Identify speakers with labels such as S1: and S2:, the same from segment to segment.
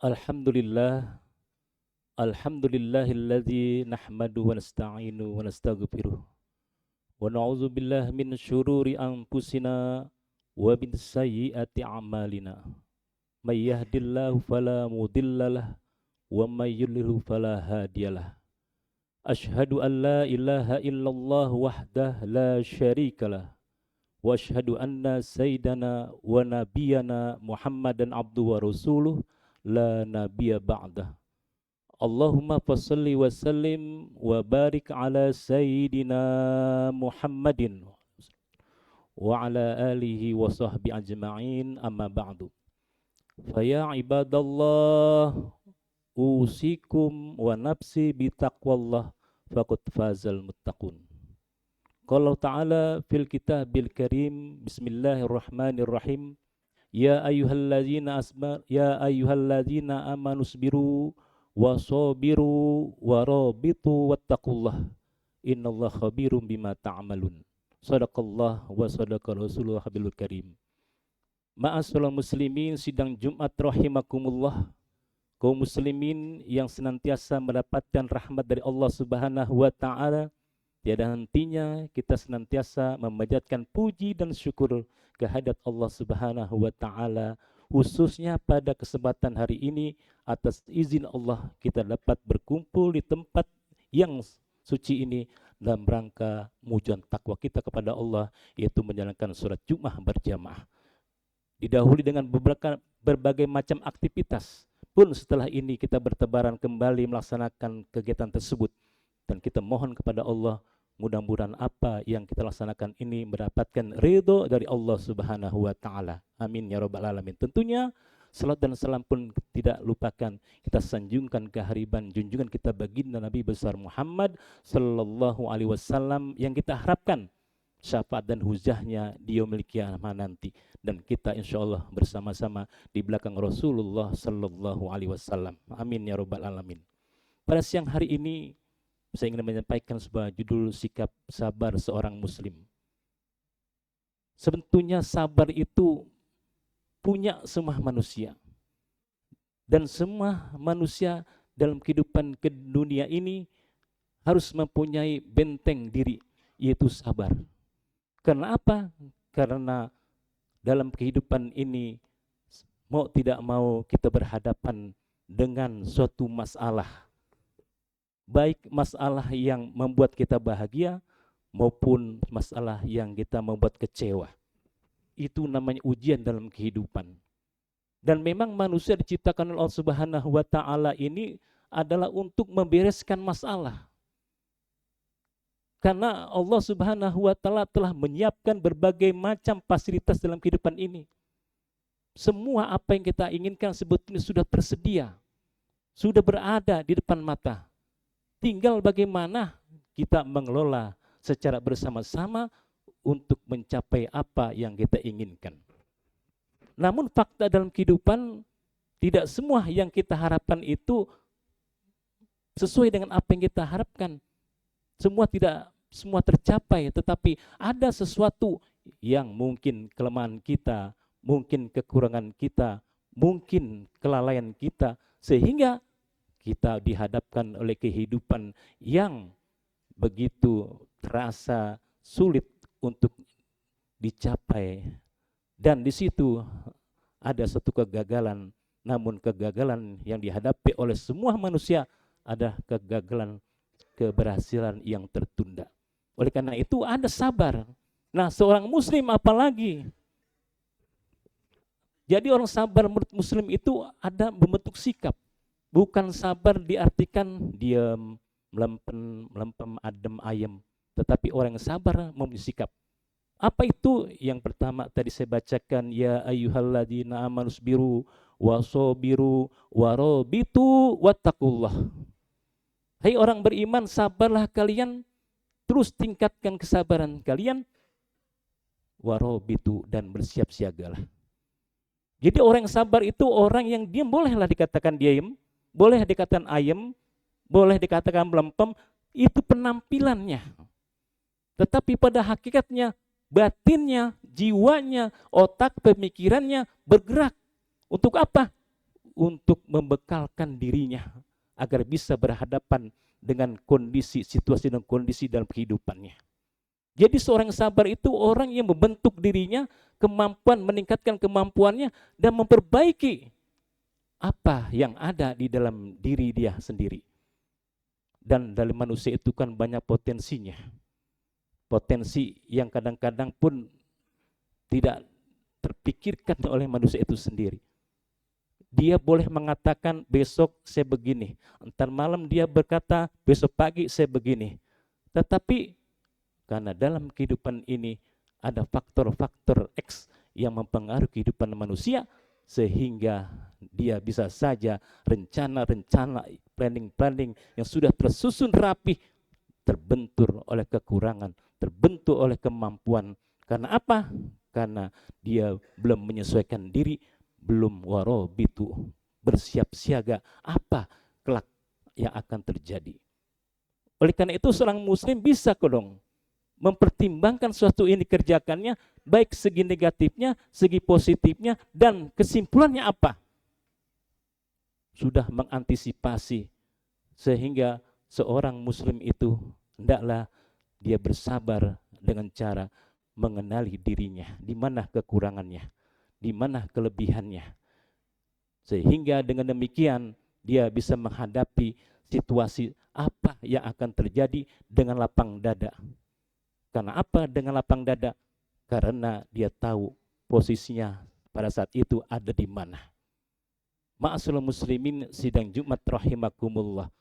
S1: Alhamdulillah, alhamdulillahilladzi nahmadu wa nasta'inu wa nastaghfiruh wa na'udzu billahi min syururi anfusina wa min sayyiati a'malina. May yahdihillahu fala mudhillalah wa may yudlilhu fala hadiyalah. Asyhadu an la ilaha illallah wahdah la syarikalah wa asyhadu anna sayyidana wa nabiyyana Muhammadan abduhu wa rasuluh la nabiyya ba'dah. Allahumma fassalli wa sallim wa barik ala sayyidina Muhammadin wa ala alihi wa sahbi ajma'in amma ba'du. Faya ibadallah usikum wa nafsi bitaqwallah faqad fazal muttaqun. Qala ta'ala fil kitabil karim bismillahirrahmanirrahim ya ayyuhalladzina amanu sabiru wasobiru warabitu wattaqullah innallaha khabirum bima ta'malun. Sadaqallah wa sadaqal rasulullah habilul karim. Ma'asyiral muslimin, sidang Jumat rahimakumullah. Kaum muslimin yang senantiasa mendapatkan rahmat dari Allah Subhanahu wa taala, tiada hentinya kita senantiasa memanjatkan puji dan syukur kehadirat Allah Subhanahu wa taala, khususnya pada kesempatan hari ini atas izin Allah kita dapat berkumpul di tempat yang suci ini dalam rangka mujuan takwa kita kepada Allah, yaitu menjalankan sholat Jumat berjamaah. Didahului dengan berbagai macam aktivitas, pun setelah ini kita bertebaran kembali melaksanakan kegiatan tersebut, dan kita mohon kepada Allah mudah-mudahan apa yang kita laksanakan ini mendapatkan ridho dari Allah Subhanahu wa taala. Amin ya rabbal alamin. Tentunya salat dan salam pun tidak lupakan kita sanjungkan kehariban junjungan kita baginda Nabi besar Muhammad sallallahu alaihi wasallam yang kita harapkan syafaat dan hujahnya di yaumil qiyamah nanti, dan kita insyaallah bersama-sama di belakang Rasulullah sallallahu alaihi wasallam. Amin ya rabbal alamin. Pada siang hari ini saya ingin menyampaikan sebuah judul sikap sabar seorang muslim. Sebetulnya sabar itu punya semua manusia. Dan semua manusia dalam kehidupan ke dunia ini harus mempunyai benteng diri, yaitu sabar. Karena apa? Karena dalam kehidupan ini mau tidak mau kita berhadapan dengan suatu masalah. Baik masalah yang membuat kita bahagia maupun masalah yang kita membuat kecewa. Itu namanya ujian dalam kehidupan. Dan memang manusia diciptakan oleh Allah Subhanahu wa taala ini adalah untuk membereskan masalah. Karena Allah Subhanahu wa taala telah menyiapkan berbagai macam fasilitas dalam kehidupan ini. Semua apa yang kita inginkan sebetulnya sudah tersedia. Sudah berada di depan mata. Tinggal bagaimana kita mengelola secara bersama-sama untuk mencapai apa yang kita inginkan. Namun fakta dalam kehidupan, tidak semua yang kita harapkan itu sesuai dengan apa yang kita harapkan. Semua tercapai, tetapi ada sesuatu yang mungkin kelemahan kita, mungkin kekurangan kita, mungkin kelalaian kita, sehingga kita dihadapkan oleh kehidupan yang begitu terasa sulit untuk dicapai. Dan di situ ada satu kegagalan, namun kegagalan yang dihadapi oleh semua manusia ada kegagalan keberhasilan yang tertunda. Oleh karena itu ada sabar. Nah, seorang muslim apalagi. Jadi orang sabar menurut muslim itu ada membentuk sikap. Bukan sabar diartikan diam, melempem, adem, ayem. Tetapi orang yang sabar memiliki sikap. Apa itu? Yang pertama tadi saya bacakan, ya ayyuhalladzina amanu sabiru wasobiru warabitu wattaqullah. Hai orang beriman, sabarlah kalian, terus tingkatkan kesabaran kalian, warabitu, dan bersiap siagalah. Jadi orang yang sabar itu orang yang diam, bolehlah dikatakan diam, boleh dikatakan ayem, boleh dikatakan melempem, itu penampilannya. Tetapi pada hakikatnya, batinnya, jiwanya, otak, pemikirannya bergerak. Untuk apa? untuk membekalkan dirinya agar bisa berhadapan dengan kondisi, situasi dan kondisi dalam kehidupannya. Jadi seorang sabar itu orang yang membentuk dirinya, kemampuan, meningkatkan kemampuannya, dan memperbaiki apa yang ada di dalam diri dia sendiri. Dan dalam manusia itu kan banyak potensinya. Potensi yang kadang-kadang pun tidak terpikirkan oleh manusia itu sendiri. Dia boleh mengatakan besok saya begini, entar malam dia berkata besok pagi saya begini. Tetapi karena dalam kehidupan ini ada faktor-faktor X yang mempengaruhi kehidupan manusia, sehingga dia bisa saja rencana-rencana, planning-planning yang sudah tersusun rapi terbentur oleh kekurangan, terbentur oleh kemampuan. Karena apa? Karena dia belum menyesuaikan diri, belum warobitu, bersiap siaga apa kelak yang akan terjadi. Oleh karena itu seorang muslim bisa dong mempertimbangkan suatu ini dikerjakannya, baik segi negatifnya, segi positifnya, dan kesimpulannya apa. Sudah mengantisipasi, sehingga seorang muslim itu hendaklah dia bersabar dengan cara mengenali dirinya, di mana kekurangannya, di mana kelebihannya. Sehingga dengan demikian dia bisa menghadapi situasi apa yang akan terjadi dengan lapang dada. Karena apa dengan lapang dada? Karena dia tahu posisinya pada saat itu ada di mana. Ma'asyiral muslimin sidang Jumat rahimakumullah.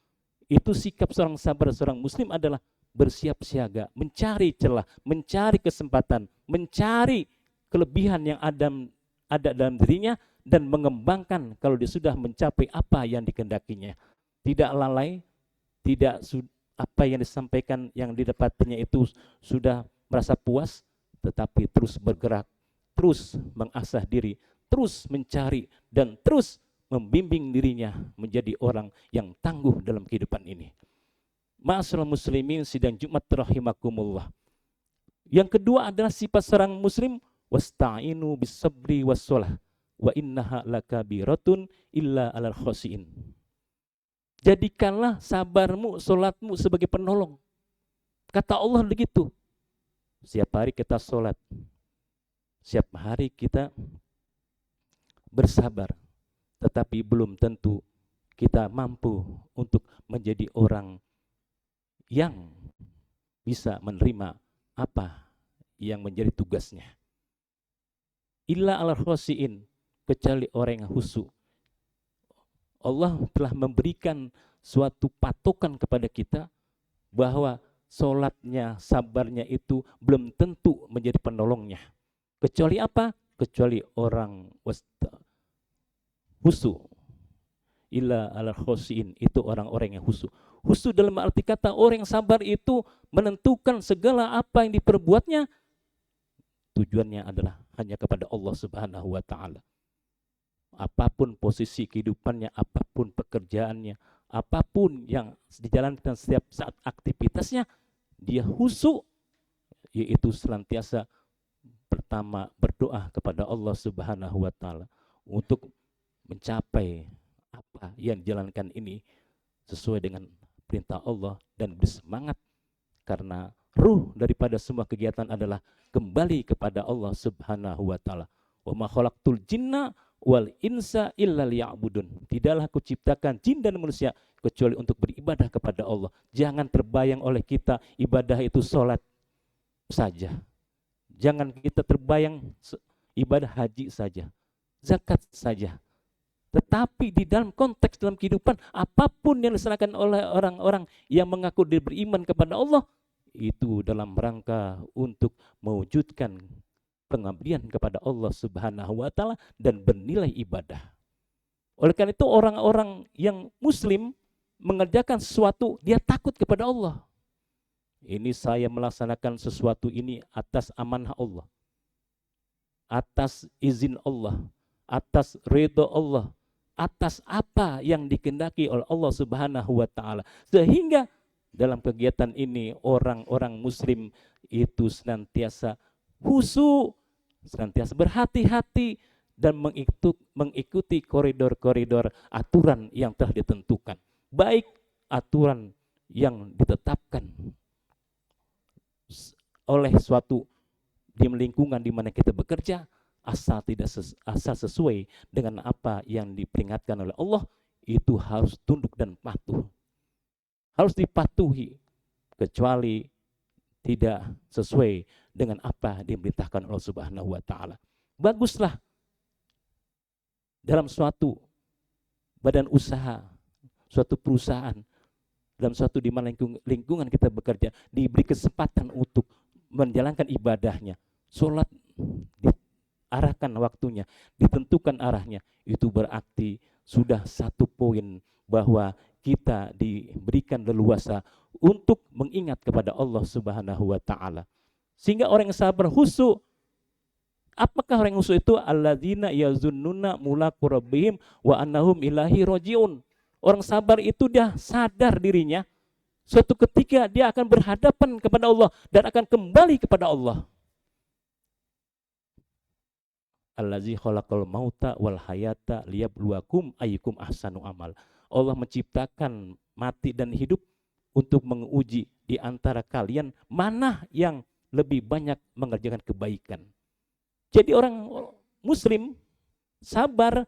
S1: Itu sikap seorang sabar, seorang muslim adalah bersiap siaga, mencari celah, mencari kesempatan, mencari kelebihan yang ada dalam dirinya, dan mengembangkan kalau dia sudah mencapai apa yang dikehendakinya. Tidak lalai, tidak apa yang disampaikan, yang didapatinya itu sudah merasa puas, tetapi terus bergerak, terus mengasah diri, terus mencari, dan terus membimbing dirinya menjadi orang yang tangguh dalam kehidupan ini. Ma'asyiral muslimin sidang Jumat rahimakumullah. Yang kedua adalah sifat seorang muslim, wasta'inu bis-sabri was-shalah wa innaha lakabiratun illa 'alal khashiin. Jadikanlah sabarmu, sholatmu sebagai penolong. Kata Allah begitu. Setiap hari kita sholat, setiap hari kita bersabar, tetapi belum tentu kita mampu untuk menjadi orang yang bisa menerima apa yang menjadi tugasnya. Illa 'alal khashiin, kecuali orang yang khusyuk. Allah telah memberikan suatu patokan kepada kita bahwa sholatnya, sabarnya itu belum tentu menjadi penolongnya. Kecuali apa? Kecuali orang khusyuk. Illa 'alal khashiin, itu orang-orang yang khusyuk. Khusyuk dalam arti kata orang yang sabar itu menentukan segala apa yang diperbuatnya tujuannya adalah hanya kepada Allah Subhanahu wa taala. Apapun posisi kehidupannya, apapun pekerjaannya, apapun yang dijalankan setiap saat aktivitasnya, dia khusyuk, yaitu senantiasa pertama berdoa kepada Allah Subhanahu wa taala untuk mencapai apa yang dijalankan ini sesuai dengan perintah Allah, dan bersemangat karena ruh daripada semua kegiatan adalah kembali kepada Allah Subhanahu wa taala. Wa ma khalaqtul jinna wal insa illa liya'budun. Tidaklah aku ciptakan jin dan manusia kecuali untuk beribadah kepada Allah. Jangan terbayang oleh kita ibadah itu sholat saja. Jangan kita terbayang ibadah haji saja, zakat saja. Tetapi di dalam konteks dalam kehidupan, apapun yang dilaksanakan oleh orang-orang yang mengaku dia beriman kepada Allah, itu dalam rangka untuk mewujudkan pengabdian kepada Allah Subhanahu wa taala dan bernilai ibadah. Oleh karena itu orang-orang yang muslim mengerjakan sesuatu, dia takut kepada Allah. Ini saya melaksanakan sesuatu ini atas amanah Allah, atas izin Allah, atas ridha Allah, atas apa yang dikehendaki oleh Allah Subhanahu wa taala. Sehingga dalam kegiatan ini orang-orang muslim itu senantiasa khusyuk, senantiasa berhati-hati dan mengikuti koridor-koridor aturan yang telah ditentukan, baik aturan yang ditetapkan oleh suatu di lingkungan di mana kita bekerja, asal sesuai dengan apa yang diperingatkan oleh Allah, itu harus tunduk dan patuh, harus dipatuhi, kecuali tidak sesuai dengan apa yang diperintahkan Allah Subhanahu wa taala. Baguslah dalam suatu badan usaha, suatu perusahaan, dalam suatu di mana lingkungan kita bekerja, diberi kesempatan untuk menjalankan ibadahnya, sholat diarahkan waktunya, ditentukan arahnya, itu berarti sudah satu poin bahwa kita diberikan leluasa untuk mengingat kepada Allah Subhanahu wa taala. Sehingga orang yang sabar khusyuk. Apakah orang yang khusyuk itu? Alladzina yazunnuna mulaqu rabbihim wa annahum ilaihi rajiun. Orang sabar itu dia sadar dirinya suatu ketika dia akan berhadapan kepada Allah dan akan kembali kepada Allah. Allazi khalaqal mauta wal hayata liyabluwakum ayyukum ahsanu amal. Allah menciptakan mati dan hidup untuk menguji di antara kalian mana yang lebih banyak mengerjakan kebaikan. Jadi orang muslim sabar,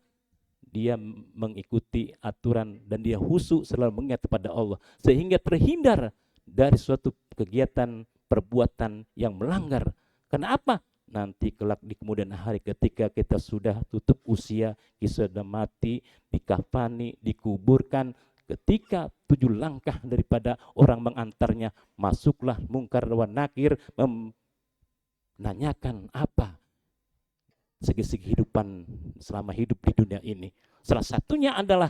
S1: dia mengikuti aturan dan dia khusyuk selalu mengingat kepada Allah sehingga terhindar dari suatu kegiatan perbuatan yang melanggar. Karena apa? Nanti kelak di kemudian hari ketika kita sudah tutup usia, kita sudah mati, dikafani, dikuburkan, ketika 7 langkah daripada orang mengantarnya, masuklah mungkar wa nakir menanyakan apa segi-segi kehidupan selama hidup di dunia ini. Salah satunya adalah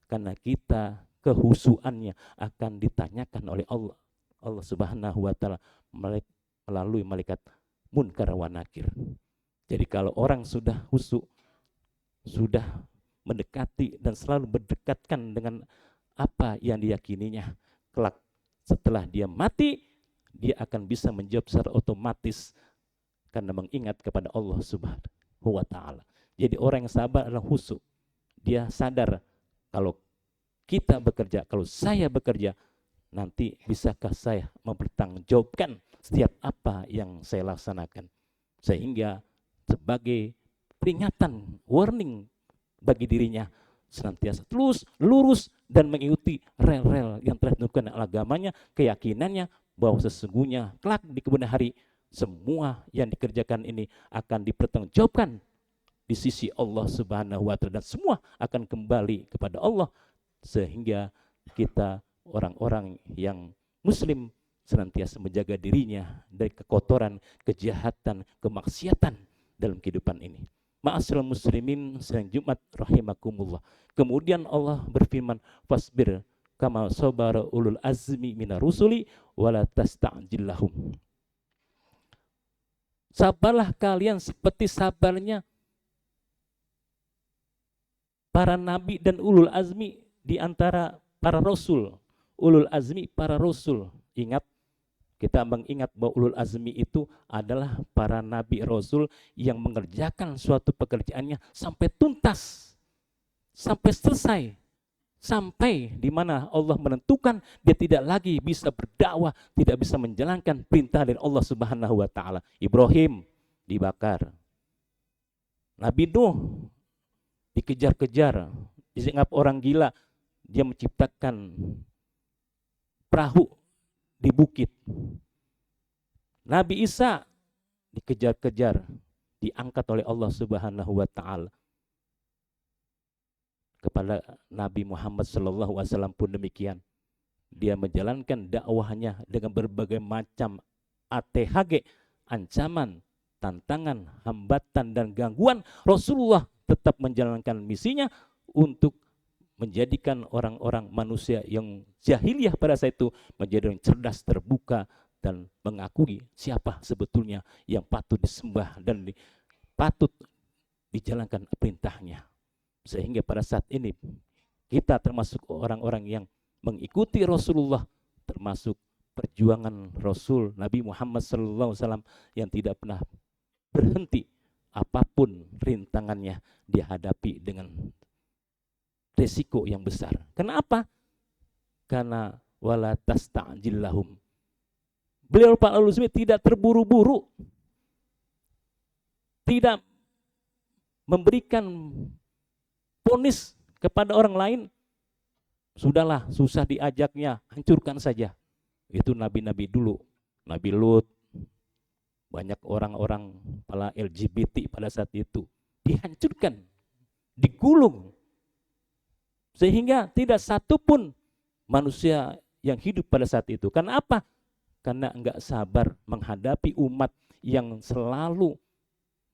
S1: karena kita kehusuannya akan ditanyakan oleh Allah. Allah Subhanahu wa taala melalui malaikat munkar wa nakir. Jadi kalau orang sudah khusyuk, sudah mendekati dan selalu berdekatkan dengan apa yang diyakininya, kelak setelah dia mati, dia akan bisa menjawab secara otomatis karena mengingat kepada Allah Subhanahu wa taala. Jadi orang yang sabar adalah khusyuk. Dia sadar kalau kita bekerja, kalau saya bekerja, nanti bisakah saya mempertanggungjawabkan setiap apa yang saya laksanakan. Sehingga sebagai peringatan, warning bagi dirinya, senantiasa terus lurus dan mengikuti rel-rel yang telah ditentukan oleh agamanya, keyakinannya bahwa sesungguhnya kelak di kemudian hari semua yang dikerjakan ini akan dipertanggungjawabkan di sisi Allah Subhanahu wa taala dan semua akan kembali kepada Allah, sehingga kita orang-orang yang muslim senantiasa menjaga dirinya dari kekotoran, kejahatan, kemaksiatan dalam kehidupan ini. Ma'asyiral muslimin sedang Jumat rahimakumullah. Kemudian Allah berfirman, fasbir kama sabara ulul azmi minar rusuli wala tasta'jil lahum. Sabarlah kalian seperti sabarnya para nabi dan ulul azmi di antara para rasul. Ulul azmi para rasul. Ingat, kita mengingat bahwa ulul azmi itu adalah para nabi rasul yang mengerjakan suatu pekerjaannya sampai tuntas, sampai selesai, sampai di mana Allah menentukan dia tidak lagi bisa berdakwah, tidak bisa menjalankan perintah dari Allah Subhanahu wa taala. Ibrahim dibakar. Nabi Nuh dikejar-kejar, dianggap orang gila, dia menciptakan perahu di bukit. Nabi Isa dikejar-kejar, diangkat oleh Allah Subhanahu wa taala. Kepada Nabi Muhammad SAW pun demikian. Dia menjalankan dakwahnya dengan berbagai macam ATHG, ancaman, tantangan, hambatan, dan gangguan. Rasulullah tetap menjalankan misinya untuk menjadikan orang-orang manusia yang jahiliyah pada saat itu menjadi orang cerdas, terbuka, dan mengakui siapa sebetulnya yang patut disembah dan patut dijalankan perintahnya. Sehingga pada saat ini kita termasuk orang-orang yang mengikuti Rasulullah, termasuk perjuangan Rasul Nabi Muhammad SAW yang tidak pernah berhenti apapun rintangannya dihadapi dengan resiko yang besar. Kenapa? Karena wala tasta'jil lahum. Beliau Pak Al-Utsaimin tidak terburu-buru, tidak memberikan vonis kepada orang lain. Sudahlah, susah diajaknya, hancurkan saja. Itu nabi-nabi dulu. Nabi Lut, banyak orang-orang para LGBT pada saat itu dihancurkan, digulung, sehingga tidak satu pun manusia yang hidup pada saat itu. Karena apa? Karena enggak sabar menghadapi umat yang selalu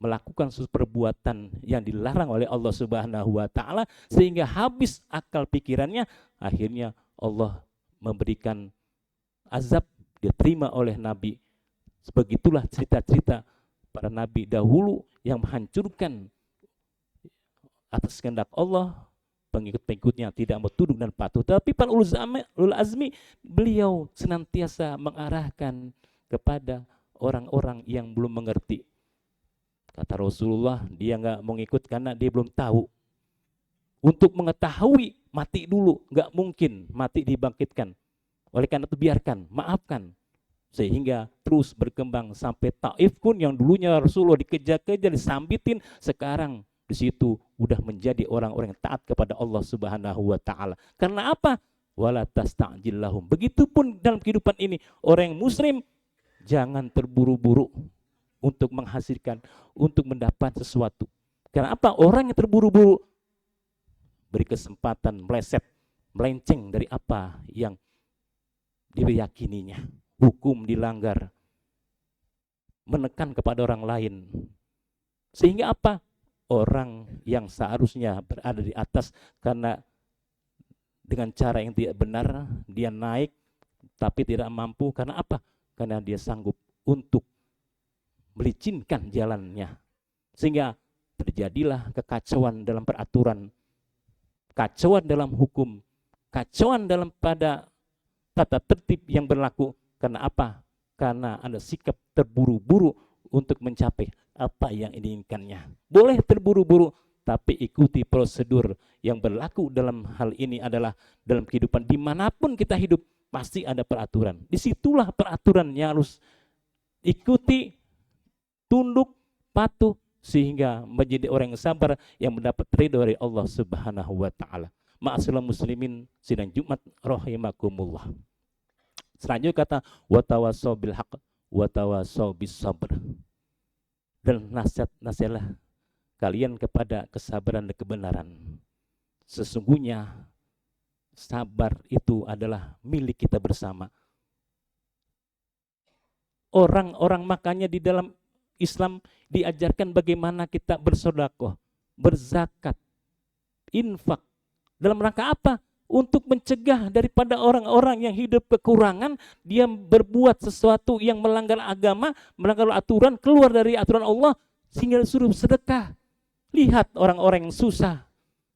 S1: melakukan suatu perbuatan yang dilarang oleh Allah Subhanahu wa taala, sehingga habis akal pikirannya. Akhirnya Allah memberikan azab, diterima oleh Nabi. Begitulah cerita-cerita para nabi dahulu yang menghancurkan atas kehendak Allah, pengikut-pengikutnya tidak mau tunduk dan patuh. Tapi para ulul azmi, beliau senantiasa mengarahkan kepada orang-orang yang belum mengerti. Kata Rasulullah, dia nggak mau ngikut karena dia belum tahu. Untuk mengetahui, mati dulu. Nggak mungkin mati dibangkitkan. Oleh karena itu biarkan, maafkan. Sehingga terus berkembang sampai Taif pun yang dulunya Rasulullah dikejar-kejar, disambitin, sekarang di situ udah menjadi orang-orang yang taat kepada Allah Subhanahu wa taala. Karena apa? Wala tasta'jil lahum. Begitupun dalam kehidupan ini, orang yang muslim jangan terburu-buru untuk menghasilkan, untuk mendapat sesuatu. Karena apa? Orang yang terburu-buru beri kesempatan meleset, melenceng dari apa yang diyakininya. Hukum dilanggar, menekan kepada orang lain. Sehingga apa? Orang yang seharusnya berada di atas karena dengan cara yang tidak benar, dia naik tapi tidak mampu. Karena apa? Karena dia sanggup untuk melicinkan jalannya, sehingga terjadilah kekacauan dalam peraturan, kacauan dalam hukum, kacauan dalam pada tata tertib yang berlaku. Karena apa? Karena ada sikap terburu-buru untuk mencapai apa yang diinginkannya. Boleh terburu-buru, tapi ikuti prosedur yang berlaku dalam hal ini adalah dalam kehidupan dimanapun kita hidup pasti ada peraturan. Disitulah peraturan yang harus ikuti, tunduk, patuh, sehingga menjadi orang yang sabar yang mendapat ridho dari Allah Subhanahu wa taala. Ma'asyiral muslimin sidang Jumat rahimakumullah. Selanjutnya kata watawasau bil haq watawasau bis sabr. Dan nasihatlah kalian kepada kesabaran dan kebenaran. Sesungguhnya sabar itu adalah milik kita bersama. Orang-orang makanya di dalam Islam diajarkan bagaimana kita bersedekah, berzakat, infak. Dalam rangka apa? Untuk mencegah daripada orang-orang yang hidup kekurangan, dia berbuat sesuatu yang melanggar agama, melanggar aturan, keluar dari aturan Allah, sehingga disuruh sedekah. Lihat orang-orang yang susah,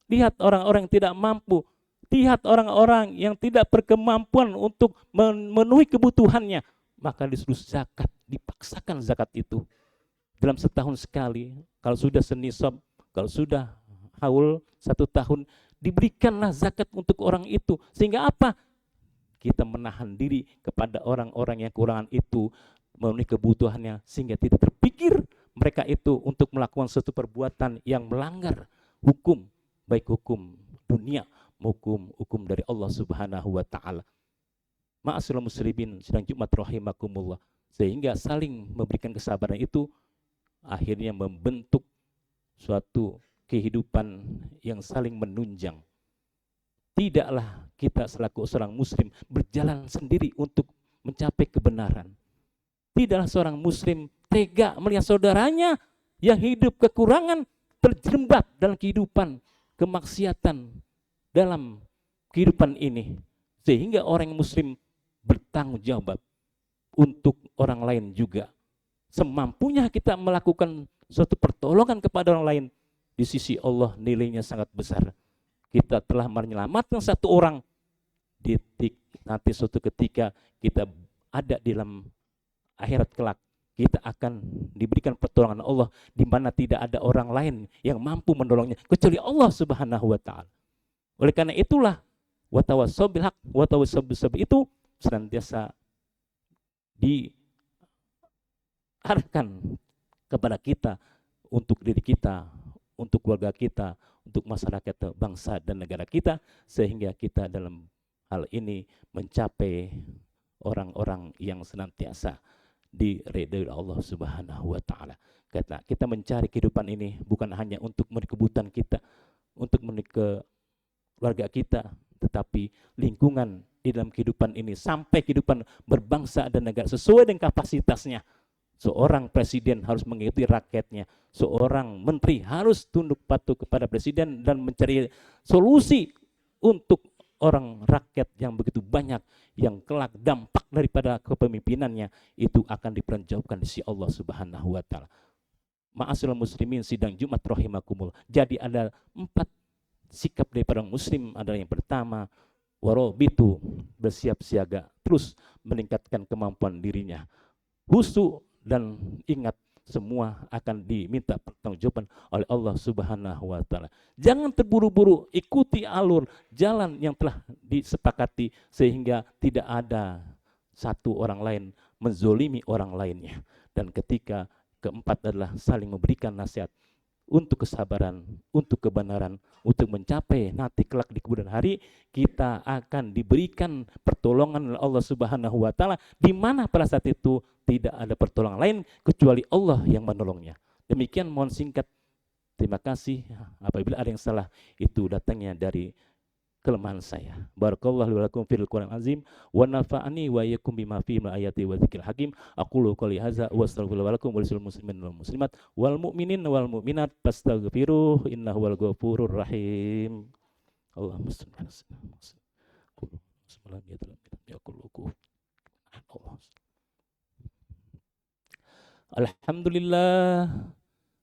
S1: lihat orang-orang yang tidak mampu, lihat orang-orang yang tidak berkemampuan untuk memenuhi kebutuhannya, maka disuruh zakat, dipaksakan zakat itu. Dalam setahun sekali, kalau sudah senisab, kalau sudah haul 1 tahun, diberikanlah zakat untuk orang itu. Sehingga apa? Kita menahan diri kepada orang-orang yang kekurangan itu, memenuhi kebutuhannya, sehingga tidak terpikir mereka itu untuk melakukan suatu perbuatan yang melanggar hukum, baik hukum dunia maupun hukum dari Allah Subhanahu wa taala. Ma'asyiral muslimin sidang Jumat rahimakumullah. Sehingga saling memberikan kesabaran itu akhirnya membentuk suatu kehidupan yang saling menunjang. Tidaklah kita selaku seorang muslim berjalan sendiri untuk mencapai kebenaran. Tidaklah seorang muslim tega melihat saudaranya yang hidup kekurangan terjerembab dalam kehidupan kemaksiatan dalam kehidupan ini. Sehingga orang muslim bertanggung jawab untuk orang lain juga. Semampunya kita melakukan suatu pertolongan kepada orang lain, di sisi Allah nilainya sangat besar. Kita telah menyelamatkan satu orang, nanti suatu ketika kita ada di dalam akhirat kelak, kita akan diberikan pertolongan Allah di mana tidak ada orang lain yang mampu menolongnya kecuali Allah Subhanahu wa taala. Oleh karena itulah watawassaw bil haq watawassaw bis sabr itu senantiasa diarahkan kepada kita, untuk diri kita, untuk keluarga kita, untuk masyarakat, bangsa dan negara kita, sehingga kita dalam hal ini mencapai orang-orang yang senantiasa diridhoi Allah Subhanahu wa taala. Kita mencari kehidupan ini bukan hanya untuk memenuhi kebutuhan kita, untuk memenuhi keluarga kita, tetapi lingkungan di dalam kehidupan ini sampai kehidupan berbangsa dan negara sesuai dengan kapasitasnya. Seorang presiden harus mengikuti rakyatnya, seorang menteri harus tunduk patuh kepada presiden dan mencari solusi untuk orang rakyat yang begitu banyak, yang kelak dampak daripada kepemimpinannya itu akan dipertanggungjawabkan di sisi Allah Subhanahu wa taala. Ma'asyiral muslimin sidang Jumat rahimakumullah. Jadi ada 4 sikap daripada muslim. Adalah yang pertama, warabitu, bersiap siaga, terus meningkatkan kemampuan dirinya. Husu, dan ingat semua akan diminta pertanggungjawaban oleh Allah Subhanahu wa taala. Jangan terburu-buru ikuti alur jalan yang telah disepakati sehingga tidak ada satu orang lain menzolimi orang lainnya. Dan keempat adalah saling memberikan nasihat untuk kesabaran, untuk kebenaran, untuk mencapai nanti kelak di kemudian hari kita akan diberikan pertolongan oleh Allah Subhanahu wa taala, di mana pada saat itu tidak ada pertolongan lain kecuali Allah yang menolongnya. Demikian mohon singkat. Terima kasih. Apabila ada yang salah itu datangnya dari kelemahan saya. Barakallahu lakum fil Qur'an azim wa nafa'ani wa iyyakum bima fihi min ayati wa dzikril hakim. Aqulu qouli hadza wa astaghfirullaha lakum wa lisal muslimin wal muslimat wal mu'minin wal mu'minat fastaghfiruhu innahu wal ghafurur rahim. Allahumma shalli ala sayyidina. Alhamdulillah.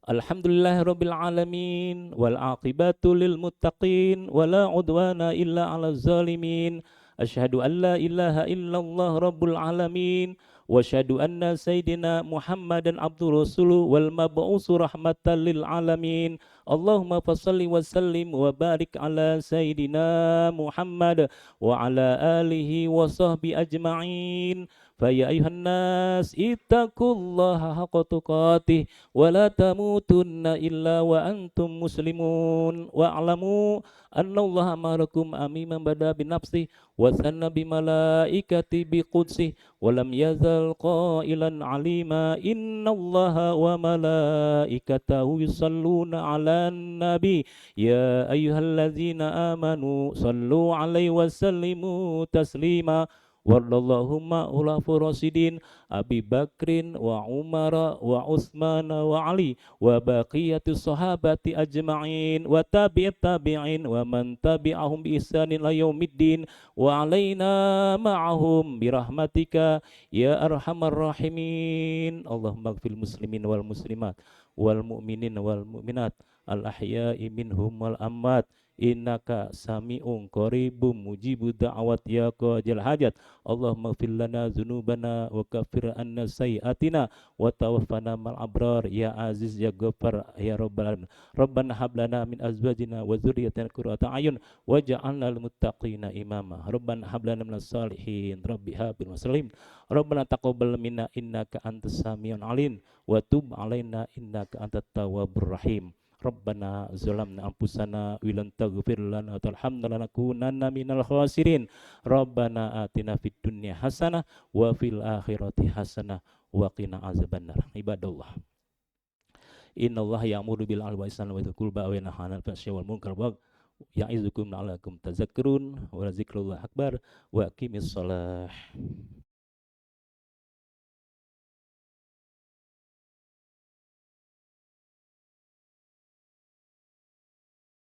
S1: Alhamdulillah rabbil alamin wal aqibatu lil muttaqin wala udwana illa 'alal zalimin. Asyhadu an la ilaha illallah rabbul alamin wa asyhadu anna sayyidina Muhammadan abdur rasuluh wal mab'usu rahmatan lil alamin. Allahumma fashalli wa sallim wa barik ala sayyidina Muhammad wa ala alihi wa sahbi ajma'in. Faya ayuhan nas ittaqullaha haqqa tuqatih wa la tamutunna illa wa antum muslimun wa a'lamu annallaha ma'akum amiman bada bin nafsi wa sanna bi malaikati bi qudsi wa lam yazal qailan alima innallaha wa malaikatahu yusalluna 'alan nabi ya ayyuhallazina amanu sallu 'alaihi wa sallimu taslima. Wardallahumma ulafur rasidin Abi Bakrin wa Umara wa Utsman wa Ali wa baqiyatus sahabati ajma'in wa tabi'it tabi'in wa man tabi'ahum bi ihsanin ila yaumiddin wa alaina ma'ahum birahmatika ya arhamar rahimin. Allahumma ighfir muslimin wal muslimat wal mu'minin wal mu'minat al ahya'i minhum wal amwat innaka sami'un qaribum mujibud da'awat ya qadil hajat. Allahumma ighfir lana dzunubana wa kaffir anna sayyi'atina wa tawaffana mal abrar ya aziz ya ghaffar ya rabbal alamin. Rabbana hab lana min azwajina wa dzurriyyatina qurrata a'yun waj'alna lil muttaqina imama. Rabbana hab lana minas salihin rabbi habil muslimin. Rabbana taqabbal minna innaka antas samiul alim wa tub alaina innaka antat tawwabur rahim. Rabbana zalamna anfusana wa lam taghfir lana wa tarhamna lanakunanna minal khasirin. Rabbana atina fid dunya hasanah wa fil akhirati hasanah wa qina azabannar. Ibadallah. Innallaha ya'muru bil 'adli wal ihsani wa idzal qurba wa yanha 'anil fahsya'i wal munkar wa ya'izukum la'allakum tadhakkarun wa dzikrullahi akbar wa aqimis shalah.